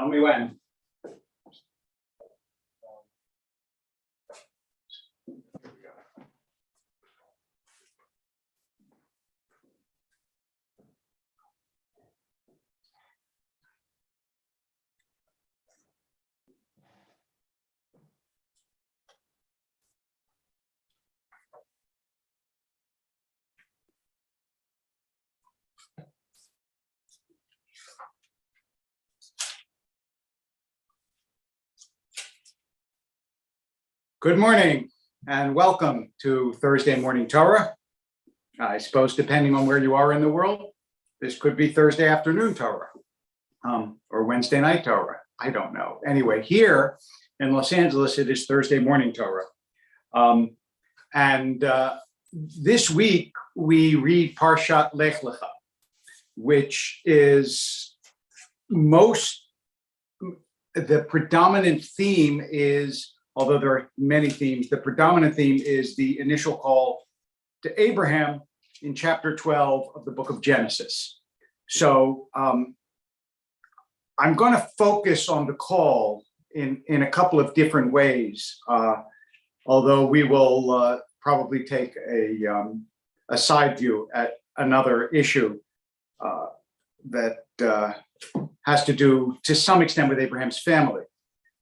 And we went. Good morning and welcome to Thursday Morning Torah. I suppose depending on where you are in the world, this could be Thursday afternoon Torah or Wednesday night Torah. I don't know. Anyway, here in Los Angeles, it is Thursday morning Torah. This week we read Parshat Lech Lecha, which is the predominant theme is, although there are many themes, the predominant theme is the initial call to Abraham in chapter 12 of the book of Genesis. So I'm going to focus on the call in a couple of different ways, although we will probably take a side view at another issue that has to do to some extent with Abraham's family.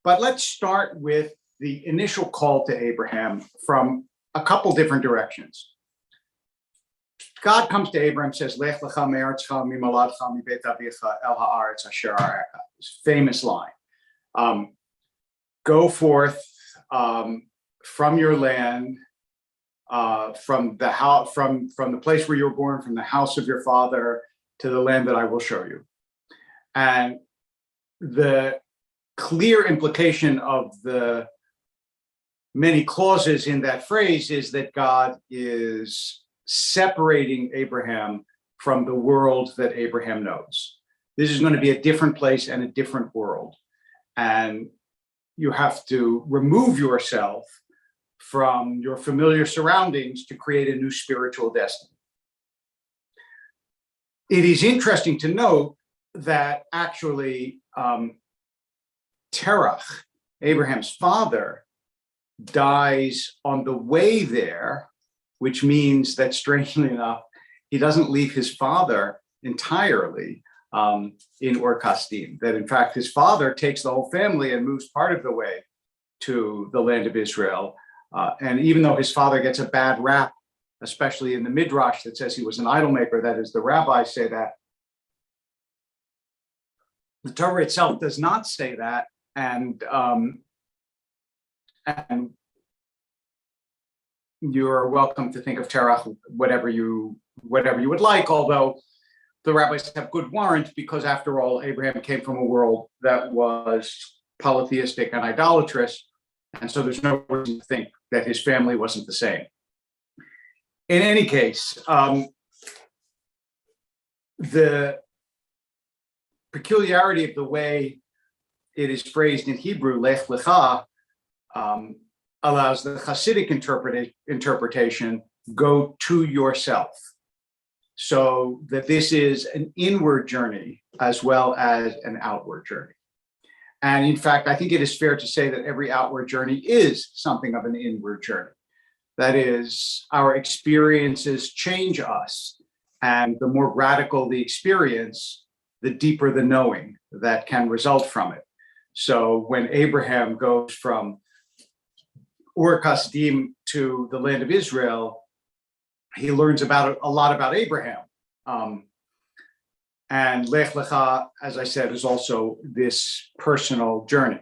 But let's start with the initial call to Abraham from a couple different directions. God comes to Abraham, says, Lech lecha me'aretzcha mi'moladcha mi'beit avicha el ha'aretz asher arecha. This famous line. Go forth from your land, from the house, from the place where you were born, from the house of your father, to the land that I will show you. And the clear implication of the many clauses in that phrase is that God is separating Abraham from the world that Abraham knows. This is going to be a different place and a different world. And you have to remove yourself from your familiar surroundings to create a new spiritual destiny. It is interesting to note that actually Terach, Abraham's father, dies on the way there, which means that, strangely enough, he doesn't leave his father entirely in Ur Kasdim. That in fact his father takes the whole family and moves part of the way to the land of Israel. And even though his father gets a bad rap, especially in the Midrash that says he was an idol maker, that is, the rabbis say that, the Torah itself does not say that. And you're welcome to think of Terach whatever you would like, although the rabbis have good warrant, because after all, Abraham came from a world that was polytheistic and idolatrous, and so there's no reason to think that his family wasn't the same. In any case, the peculiarity of the way it is phrased in Hebrew, Lech Lecha, allows the Hasidic interpretation, go to yourself. So that this is an inward journey as well as an outward journey. And in fact, I think it is fair to say that every outward journey is something of an inward journey. That is, our experiences change us. And the more radical the experience, the deeper the knowing that can result from it. So when Abraham goes from Ur Kasdim to the land of Israel, he learns a lot about Abraham. And Lech Lecha, as I said, is also this personal journey.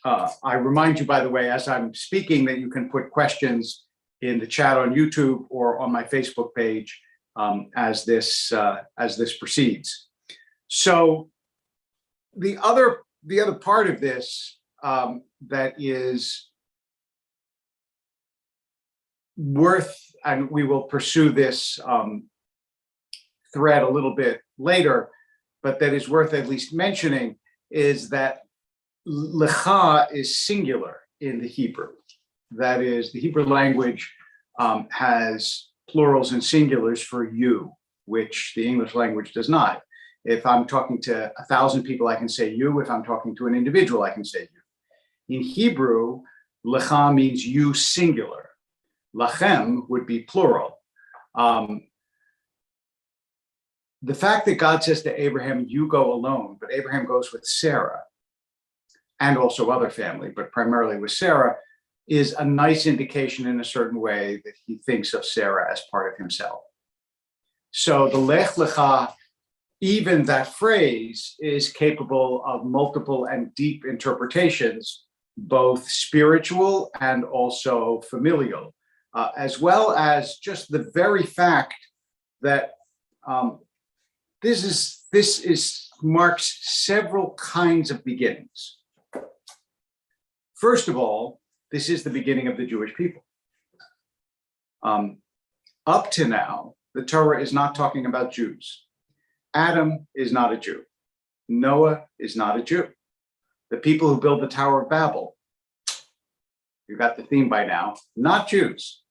I remind you, by the way, as I'm speaking, that you can put questions in the chat on YouTube or on my Facebook page as this proceeds. So the other part of this that is worth, and we will pursue this thread a little bit later, but that is worth at least mentioning, is that lecha is singular in the Hebrew. That is, the Hebrew language has plurals and singulars for you, which the English language does not. If I'm talking to 1,000 people, I can say you. If I'm talking to an individual, I can say you. In Hebrew, lecha means you singular. Lachem would be plural. The fact that God says to Abraham, you go alone, but Abraham goes with Sarah and also other family, but primarily with Sarah, is a nice indication in a certain way that he thinks of Sarah as part of himself. So the Lech Lecha, even that phrase, is capable of multiple and deep interpretations, both spiritual and also familial, as well as just the very fact that this marks several kinds of beginnings. First of all, this is the beginning of the Jewish people. Up to now, the Torah is not talking about Jews. Adam is not a Jew. Noah is not a Jew. The people who build the Tower of Babel, you got the theme by now, not Jews.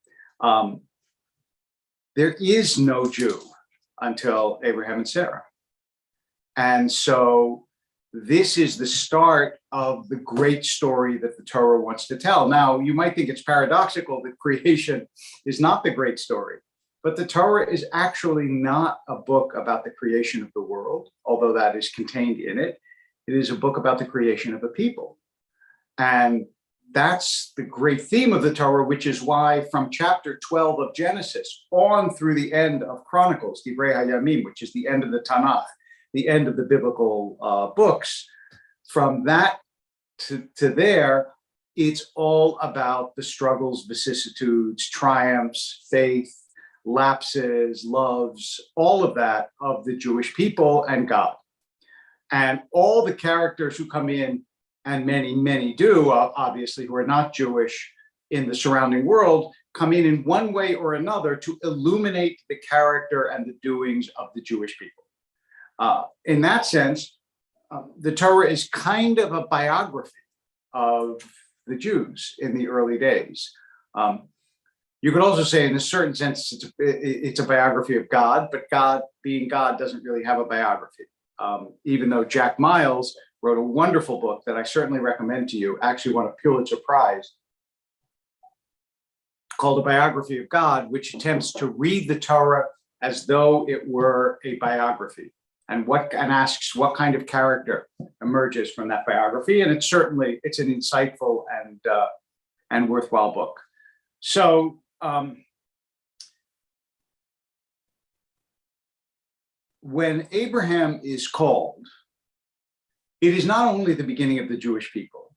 There is no Jew until Abraham and Sarah. And so this is the start of the great story that the Torah wants to tell. Now, you might think it's paradoxical that creation is not the great story, but the Torah is actually not a book about the creation of the world, although that is contained in it. It is a book about the creation of a people. And that's the great theme of the Torah, which is why from chapter 12 of Genesis on through the end of Chronicles, Divrei Hayamim, which is the end of the Tanakh, the end of the biblical books, from that to there, it's all about the struggles, vicissitudes, triumphs, faith, lapses, loves, all of that of the Jewish people and God. And all the characters who come in, and many, many do, obviously, who are not Jewish in the surrounding world, come in one way or another to illuminate the character and the doings of the Jewish people. In that sense, the Torah is kind of a biography of the Jews in the early days. You could also say, in a certain sense, it's a biography of God, but God, being God, doesn't really have a biography. Even though Jack Miles wrote a wonderful book that I certainly recommend to you, actually won a Pulitzer Prize, called A Biography of God, which attempts to read the Torah as though it were a biography, and asks what kind of character emerges from that biography. And it's an insightful and worthwhile book. So when Abraham is called, it is not only the beginning of the Jewish people.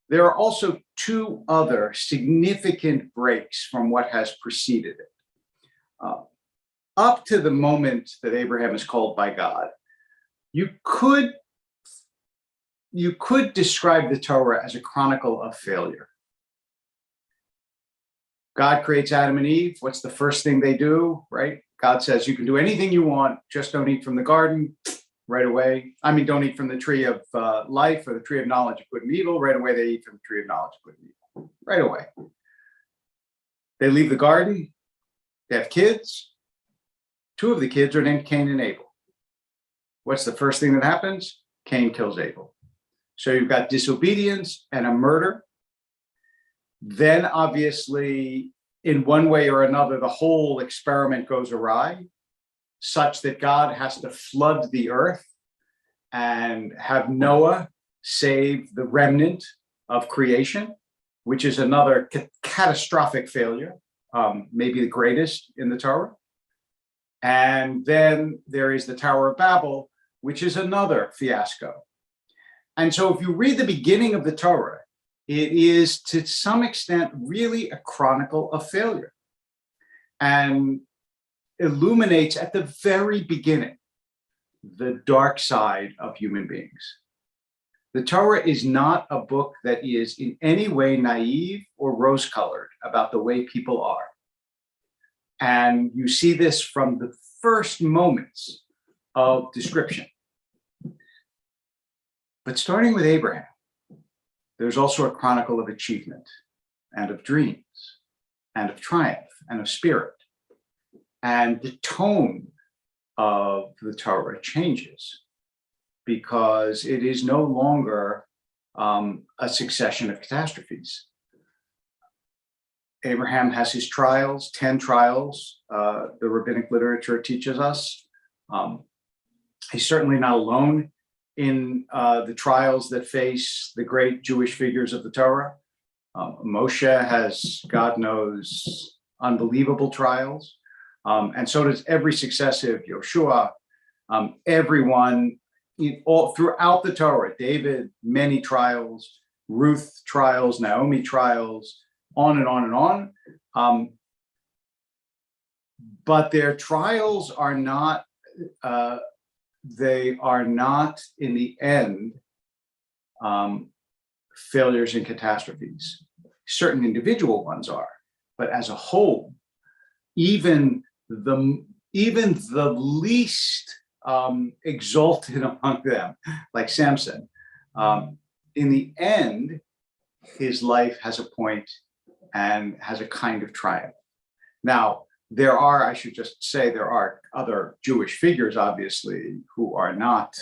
There are also two other significant breaks from what has preceded it. Up to the moment that Abraham is called by God, you could describe the Torah as a chronicle of failure. God creates Adam and Eve. What's the first thing they do, right? God says, you can do anything you want, just don't eat from the garden. Right away. I mean, don't eat from the tree of life or the tree of knowledge of good and evil. Right away, they eat from the tree of knowledge of good and evil. Right away. They leave the garden. They have kids. Two of the kids are named Cain and Abel. What's the first thing that happens? Cain kills Abel. So you've got disobedience and a murder. Then, obviously, in one way or another, the whole experiment goes awry, such that God has to flood the earth and have Noah save the remnant of creation, which is another catastrophic failure, maybe the greatest in the Torah. And then there is the Tower of Babel, which is another fiasco. And so if you read the beginning of the Torah, it is to some extent really a chronicle of failure, and illuminates at the very beginning the dark side of human beings. The Torah is not a book that is in any way naive or rose-colored about the way people are. And you see this from the first moments of description. But starting with Abraham, there's also a chronicle of achievement and of dreams and of triumph and of spirit. And the tone of the Torah changes, because it is no longer a succession of catastrophes. Abraham has his trials, 10 trials, the rabbinic literature teaches us. He's certainly not alone in the trials that face the great Jewish figures of the Torah. Moshe has, God knows, unbelievable trials. And so does every successive Yoshua, everyone all throughout the Torah. David, many trials, Ruth trials, Naomi trials, on and on and on. But their trials are not, they are not in the end failures and catastrophes. Certain individual ones are, but as a whole, even the least exalted among them, like Samson, in the end, his life has a point and has a kind of triumph. Now, there are, I should just say, there are other Jewish figures, obviously, who are not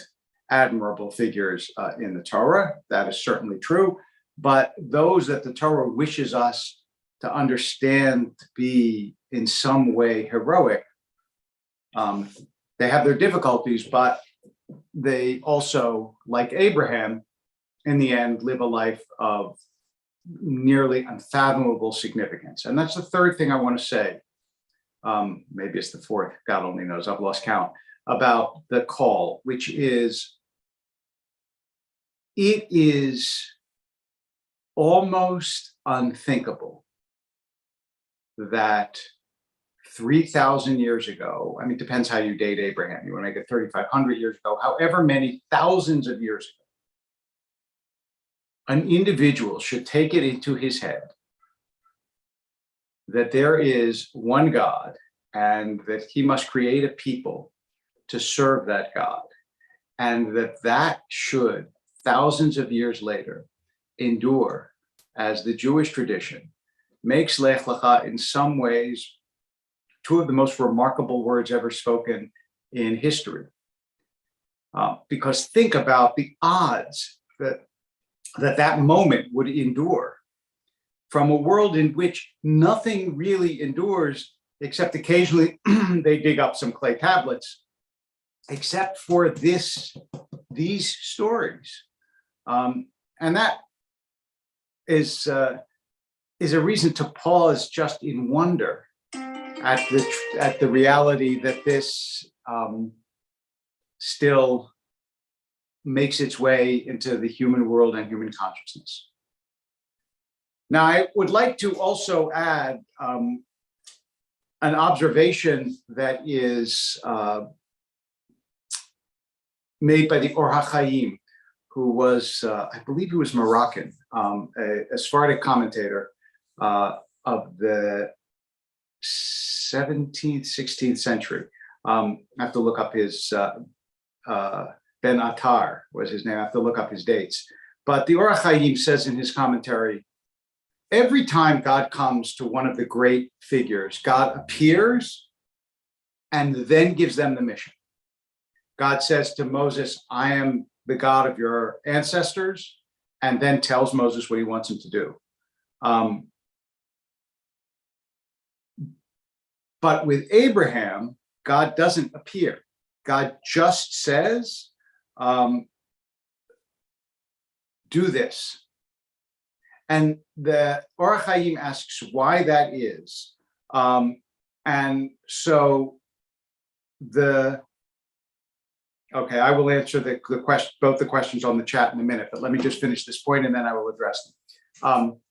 admirable figures in the Torah. That is certainly true. But those that the Torah wishes us to understand to be in some way heroic, they have their difficulties, but they also, like Abraham, in the end, live a life of nearly unfathomable significance. And that's the third thing I want to say. Maybe it's the fourth, God only knows, I've lost count, about the call, which is, it is almost unthinkable that 3,000 years ago, I mean, it depends how you date Abraham. You want to make it 3,500 years ago, however many thousands of years ago, an individual should take it into his head that there is one God and that he must create a people to serve that God, and that should, thousands of years later, endure as the Jewish tradition makes Lech Lecha in some ways two of the most remarkable words ever spoken in history. Because think about the odds that moment would endure from a world in which nothing really endures, except occasionally they dig up some clay tablets, except for these stories. And that is a reason to pause just in wonder at the reality that this still makes its way into the human world and human consciousness. Now, I would like to also add an observation that is made by the Or HaChaim, who was, I believe he was Moroccan, a Sephardic commentator of the 17th, 16th century. I have to look up his, Ben Attar was his name. I have to look up his dates. But the Or HaChaim says in his commentary, every time God comes to one of the great figures, God appears and then gives them the mission. God says to Moses, I am the God of your ancestors, and then tells Moses what he wants him to do. But with Abraham, God doesn't appear. God just says, do this. And the Or HaChaim asks why that is. And so okay, I will answer the question, both the questions on the chat in a minute, but let me just finish this point and then I will address them.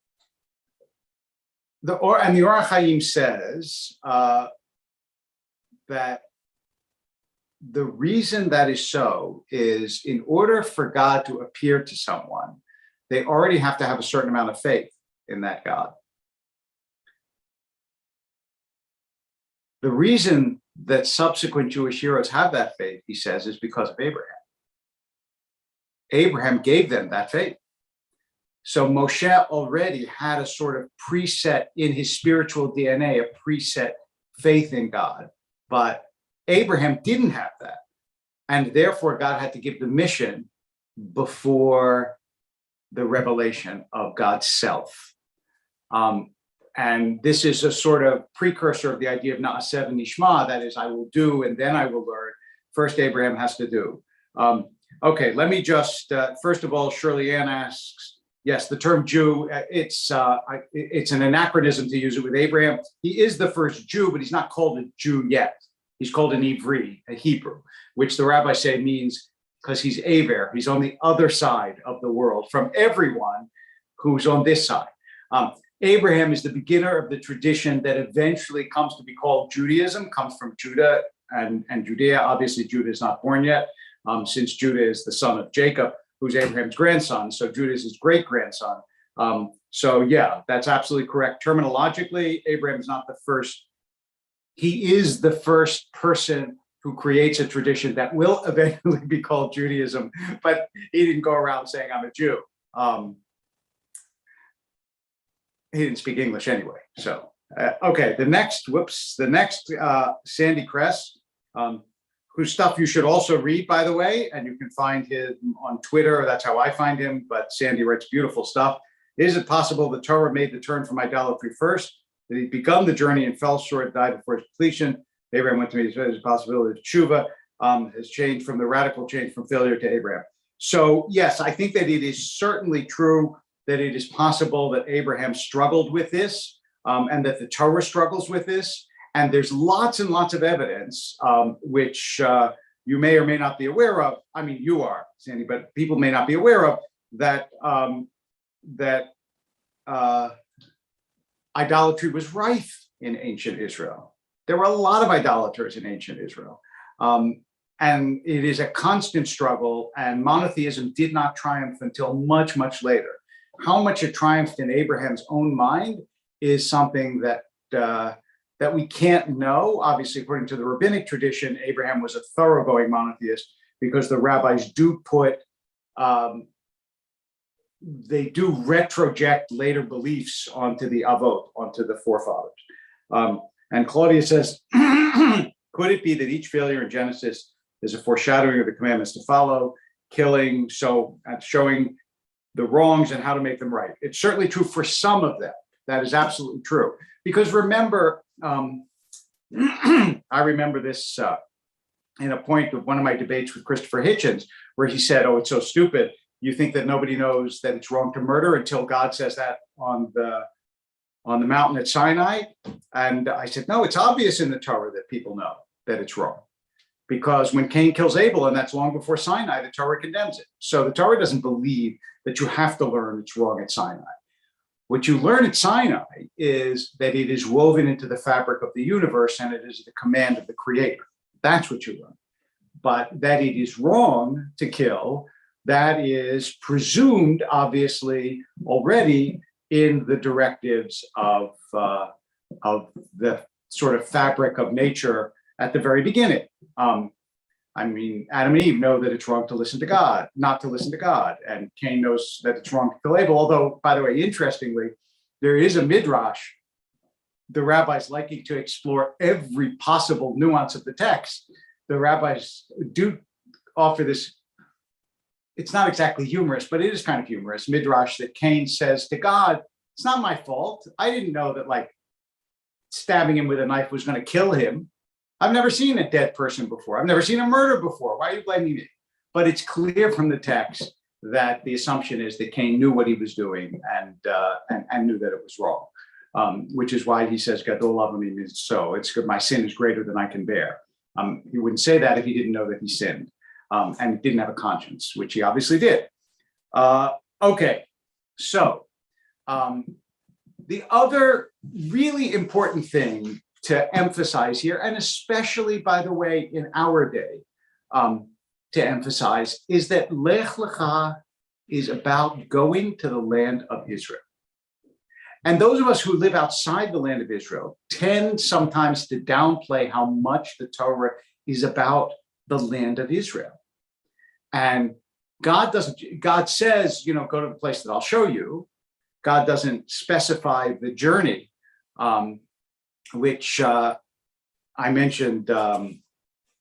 The Or HaChaim says that the reason that is so is in order for God to appear to someone, they already have to have a certain amount of faith in that God. The reason that subsequent Jewish heroes have that faith, he says, is because of Abraham. Abraham gave them that faith. So Moshe already had a sort of preset in his spiritual DNA, a preset faith in God. But Abraham didn't have that. And therefore, God had to give the mission before the revelation of God's self. And this is a sort of precursor of the idea of Na'aseh v'nishma, that is, I will do and then I will learn. First, Abraham has to do. Okay, let me just, first of all, Shirley Ann asks, yes, the term Jew, it's an anachronism to use it with Abraham. He is the first Jew, but he's not called a Jew yet. He's called an Ivri, a Hebrew, which the rabbis say means because he's Aver, he's on the other side of the world from everyone who's on this side. Abraham is the beginner of the tradition that eventually comes to be called Judaism, comes from Judah and Judea. Obviously, Judah is not born yet, since Judah is the son of Jacob, who's Abraham's grandson. So Judah is his great-grandson. So yeah, that's absolutely correct. Terminologically, Abraham is not the first. He is the first person who creates a tradition that will eventually be called Judaism, but he didn't go around saying, I'm a Jew. He didn't speak English anyway. So, okay, the next, Sandy Kress, whose stuff you should also read, by the way, and you can find him on Twitter. That's how I find him, but Sandy writes beautiful stuff. Is it possible the Torah made the turn from idolatry first? That he'd begun the journey and fell short, died before its completion? Abraham went to meet his possibility of tshuva, has changed from the radical change from failure to Abraham. So yes, I think that it is certainly true that it is possible that Abraham struggled with this, and that the Torah struggles with this. And there's lots and lots of evidence, which you may or may not be aware of. I mean, you are, Sandy, but people may not be aware of that, idolatry was rife in ancient Israel. There were a lot of idolaters in ancient Israel. And it is a constant struggle, and monotheism did not triumph until much, much later. How much it triumphed in Abraham's own mind is something that we can't know. Obviously, according to the rabbinic tradition, Abraham was a thoroughgoing monotheist because the rabbis do put, they do retroject later beliefs onto the avot, onto the forefathers. And Claudia says, could it be that each failure in Genesis is a foreshadowing of the commandments to follow, killing, so showing the wrongs and how to make them right? It's certainly true for some of them. That is absolutely true. Because remember, I remember this in a point of one of my debates with Christopher Hitchens, where he said, oh, it's so stupid. You think that nobody knows that it's wrong to murder until God says that on the mountain at Sinai? And I said, no, it's obvious in the Torah that people know that it's wrong. Because when Cain kills Abel, and that's long before Sinai, the Torah condemns it. So the Torah doesn't believe that you have to learn it's wrong at Sinai. What you learn at Sinai is that it is woven into the fabric of the universe, and it is the command of the Creator. That's what you learn. But that it is wrong to kill, that is presumed, obviously, already in the directives of the sort of fabric of nature at the very beginning. I mean, Adam and Eve know that it's wrong to listen to God, not to listen to God. And Cain knows that it's wrong to kill Abel. Although, by the way, interestingly, there is a midrash, the rabbis liking to explore every possible nuance of the text. The rabbis do offer this, it's not exactly humorous, but it is kind of humorous, midrash that Cain says to God, it's not my fault. I didn't know that like stabbing him with a knife was going to kill him. I've never seen a dead person before. I've never seen a murder before. Why are you blaming me? But it's clear from the text that the assumption is that Cain knew what he was doing and knew that it was wrong, which is why he says, Gadol avoni means so. It's good. My sin is greater than I can bear. He wouldn't say that if he didn't know that he sinned and didn't have a conscience, which he obviously did. Okay, so the other really important thing to emphasize here, and especially, by the way, in our day, to emphasize, is that Lech Lecha is about going to the land of Israel. And those of us who live outside the land of Israel tend sometimes to downplay how much the Torah is about the land of Israel. And God says, go to the place that I'll show you. God doesn't specify the journey, which I mentioned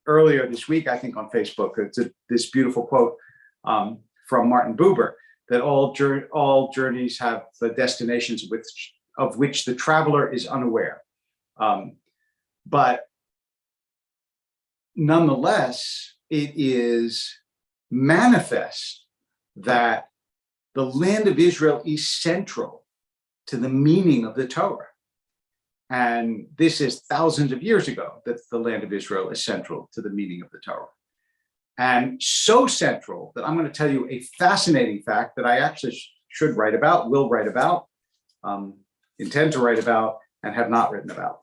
earlier this week, I think on Facebook, it's this beautiful quote from Martin Buber, that all journeys have the destinations of which the traveler is unaware. But nonetheless, it is manifest that the land of Israel is central to the meaning of the Torah. And this is thousands of years ago that the land of Israel is central to the meaning of the Torah. And so central that I'm going to tell you a fascinating fact that I actually should write about, will write about, intend to write about, and have not written about,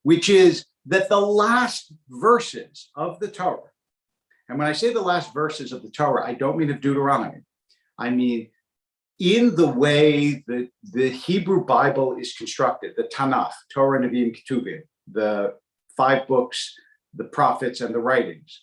which is that the last verses of the Torah, and when I say the last verses of the Torah, I don't mean of Deuteronomy. I mean, in the way that the Hebrew Bible is constructed, the Tanakh, Torah, Nevi'im, Ketuvim, the 5 books, the prophets, and the writings.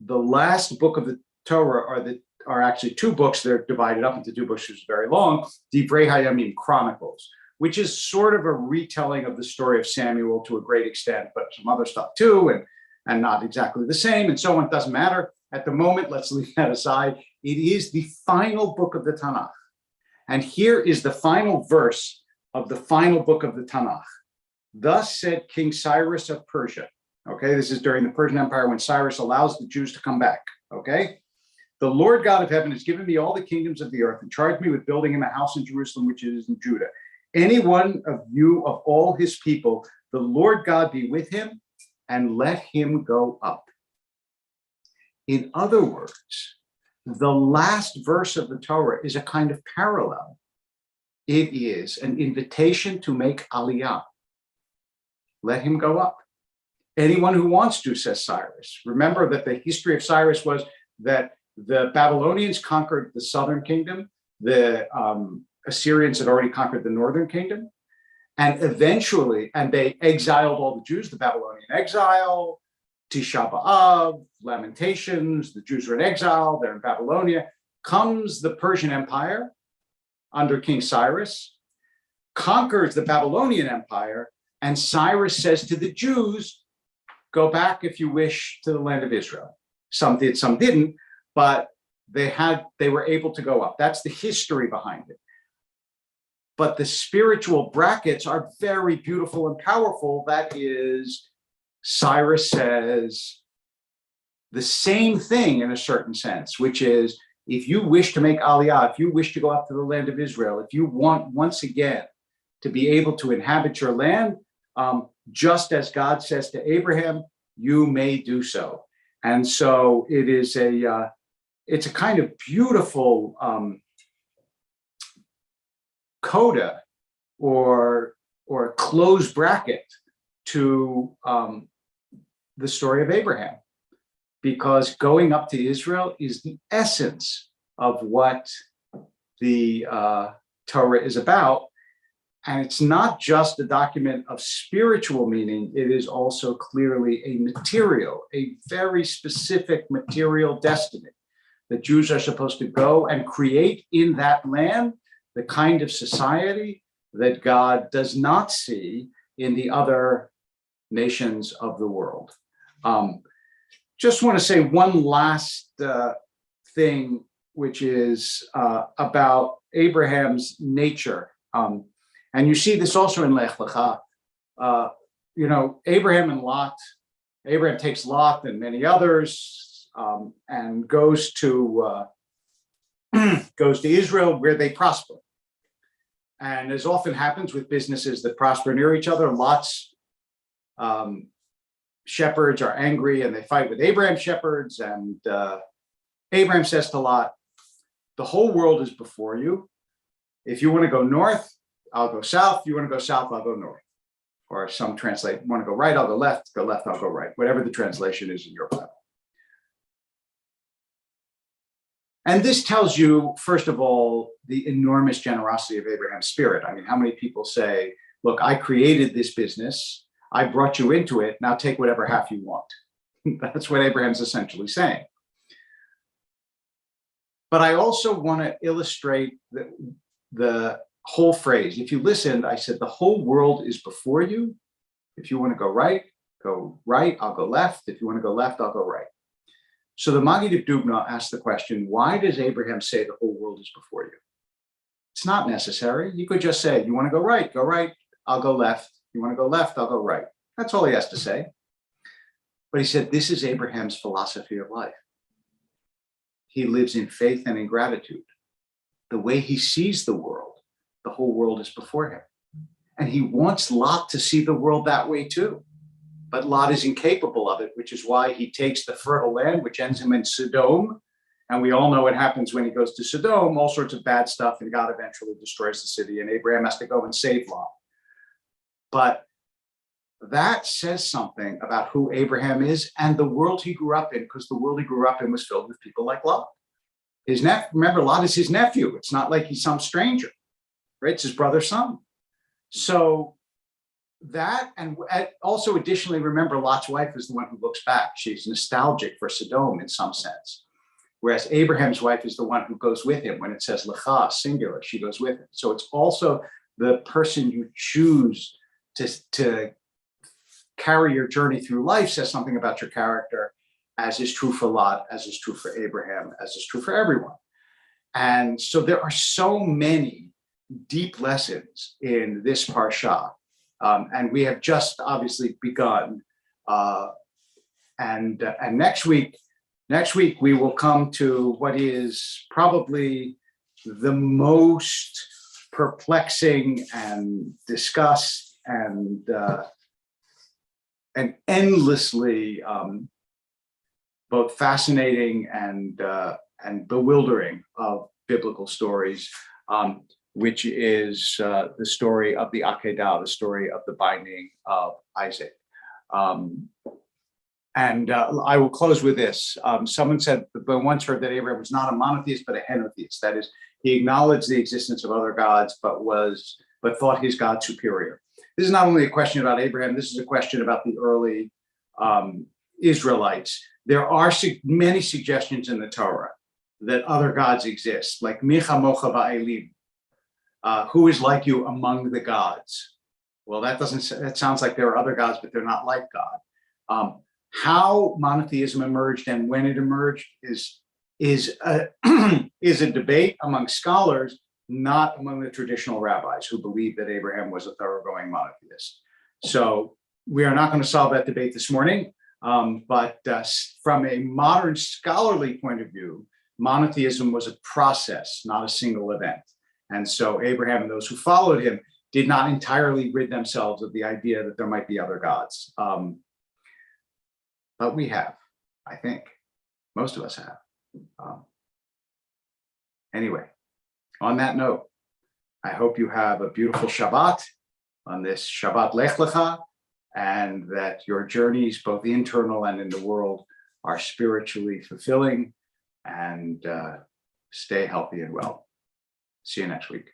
The last book of the Torah are actually 2 books. They're divided up into 2 books, which is very long, Divrei Hayamim, Chronicles, which is sort of a retelling of the story of Samuel to a great extent, but some other stuff too, and not exactly the same, and so on. It doesn't matter. At the moment, let's leave that aside. It is the final book of the Tanakh. And here is the final verse of the final book of the Tanakh. Thus said King Cyrus of Persia. Okay, this is during the Persian Empire when Cyrus allows the Jews to come back. Okay, the Lord God of heaven has given me all the kingdoms of the earth and charged me with building him a house in Jerusalem, which is in Judah. Any one of you of all his people, the Lord God be with him and let him go up. In other words, the last verse of the Torah is a kind of parallel. It is an invitation to make aliyah. Let him go up. Anyone who wants to, says Cyrus. Remember that the history of Cyrus was that the Babylonians conquered the southern kingdom. The Assyrians had already conquered the northern kingdom. And eventually, and they exiled all the Jews, the Babylonian exile, Tisha B'Av, Lamentations, the Jews are in exile, they're in Babylonia. Comes the Persian Empire under King Cyrus, conquers the Babylonian Empire, and Cyrus says to the Jews, go back if you wish to the land of Israel. Some did, some didn't, but they were able to go up. That's the history behind it. But the spiritual brackets are very beautiful and powerful. That is, Cyrus says the same thing in a certain sense, which is, if you wish to make aliyah, if you wish to go up to the land of Israel, if you want once again to be able to inhabit your land, just as God says to Abraham, you may do so. And so it is it's a kind of beautiful coda or close bracket to the story of Abraham, because going up to Israel is the essence of what the Torah is about. And it's not just a document of spiritual meaning, it is also clearly a material, a very specific material destiny. The Jews are supposed to go and create in that land the kind of society that God does not see in the other nations of the world. Just want to say one last thing, which is about Abraham's nature. And you see this also in Lech Lecha. Abraham and Lot. Abraham takes Lot and many others and goes to Israel, where they prosper. And as often happens with businesses that prosper near each other, Lot's shepherds are angry and they fight with Abraham's shepherds. And Abraham says to Lot, the whole world is before you. If you want to go north, I'll go south. If you want to go south, I'll go north. Or some translate, want to go right, I'll go left, I'll go right. Whatever the translation is in your Bible. And this tells you, first of all, the enormous generosity of Abraham's spirit. I mean, how many people say, look, I created this business, I brought you into it, now take whatever half you want. That's what Abraham's essentially saying. But I also want to illustrate the whole phrase. If you listened, I said, the whole world is before you. If you want to go right, go right, I'll go left. If you want to go left, I'll go right. So the Maggid of Dubno asked the question, why does Abraham say the whole world is before you? It's not necessary. You could just say, you want to go right, I'll go left. You want to go left, I'll go right. That's all he has to say. But he said, this is Abraham's philosophy of life. He lives in faith and in gratitude. The way he sees the whole world is before him. And he wants Lot to see the world that way too. But Lot is incapable of it, which is why he takes the fertile land, which ends him in Sodom. And we all know what happens when he goes to Sodom, all sorts of bad stuff, and God eventually destroys the city, and Abraham has to go and save Lot. But that says something about who Abraham is and the world he grew up in, because the world he grew up in was filled with people like Lot. Remember, Lot is his nephew. It's not like he's some stranger, right? It's his brother's son. So that, and also additionally, remember, Lot's wife is the one who looks back. She's nostalgic for Sodom in some sense. Whereas Abraham's wife is the one who goes with him. When it says lecha, singular, she goes with him. So it's also the person you choose to carry your journey through life says something about your character, as is true for Lot, as is true for Abraham, as is true for everyone. And so there are so many deep lessons in this parsha. And we have just obviously begun. And next week we will come to what is probably the most perplexing and discussed and endlessly both fascinating and bewildering of biblical stories, which is the story of the Akedah, the story of the binding of Isaac. And I will close with this. Someone said, but once heard that Abraham was not a monotheist, but a henotheist. That is, he acknowledged the existence of other gods, but thought his God superior. This is not only a question about Abraham, this is a question about the early Israelites. There are many suggestions in the Torah that other gods exist, like Micha Mocha Ba'elim, who is like you among the gods? Well, that sounds like there are other gods, but they're not like God. How monotheism emerged and when it emerged is a debate among scholars, not among the traditional rabbis who believe that Abraham was a thoroughgoing monotheist. So we are not going to solve that debate this morning, but from a modern scholarly point of view, monotheism was a process, not a single event. And so Abraham and those who followed him did not entirely rid themselves of the idea that there might be other gods. But we have, I think, most of us have. Anyway, on that note, I hope you have a beautiful Shabbat on this Shabbat Lech Lecha, and that your journeys, both internal and in the world, are spiritually fulfilling, and stay healthy and well. See you next week.